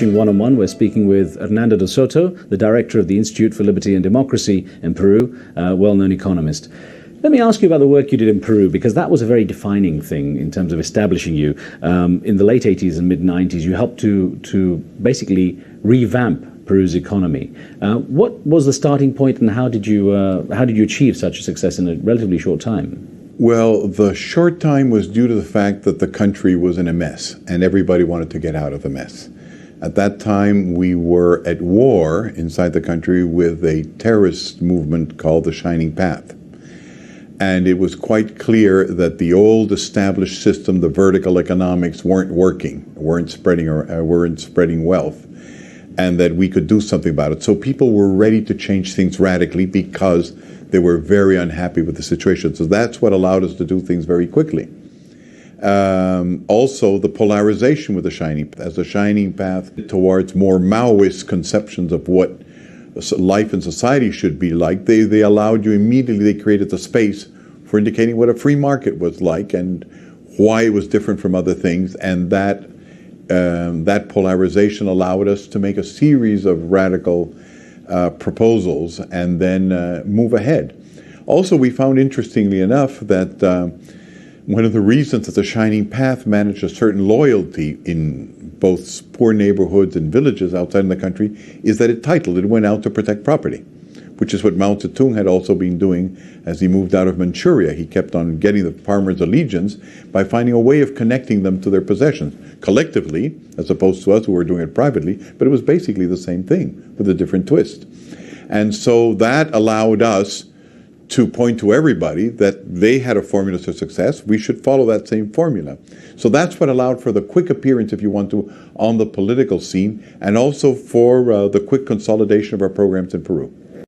One-on-one, we're speaking with Hernando de Soto, the director of the Institute for Liberty and Democracy in Peru, a well-known economist. Let me ask you about the work you did in Peru, because that was a very defining thing in terms of establishing you. In the late 80s and mid-90s, you helped to basically revamp Peru's economy. What was the starting point, and how did you achieve such a success in a relatively short time? Well, the short time was due to the fact that the country was in a mess, and everybody wanted to get out of the mess. At that time, we were at war inside the country with a terrorist movement called the Shining Path. And it was quite clear that the old established system, the vertical economics, weren't working, weren't spreading wealth, and that we could do something about it. So people were ready to change things radically because they were very unhappy with the situation. So that's what allowed us to do things very quickly. Also, the polarization with the Shining Path towards more Maoist conceptions of what life in society should be like, they allowed you immediately, they created the space for indicating what a free market was like and why it was different from other things, and that polarization allowed us to make a series of radical proposals and then move ahead. Also, we found, interestingly enough, that one of the reasons that the Shining Path managed a certain loyalty in both poor neighborhoods and villages outside in the country is that it went out to protect property, which is what Mao Zedong had also been doing as he moved out of Manchuria. He kept on getting the farmers' allegiance by finding a way of connecting them to their possessions, collectively, as opposed to us who were doing it privately, but it was basically the same thing with a different twist. And so that allowed us to point to everybody that they had a formula to success. We should follow that same formula. So that's what allowed for the quick appearance, if you want to, on the political scene, and also for the quick consolidation of our programs in Peru.